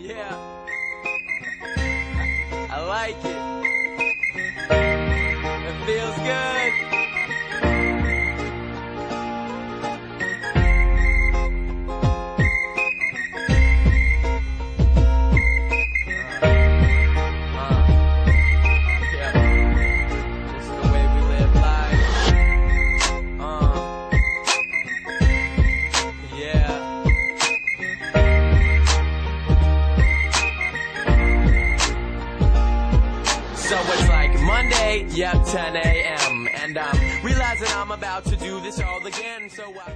Yeah, I like it. It feels good. Yeah, this is the way we live life. Yeah. So it's like Monday, yep, 10 a.m. And I'm realizing I'm about to do this all again. So I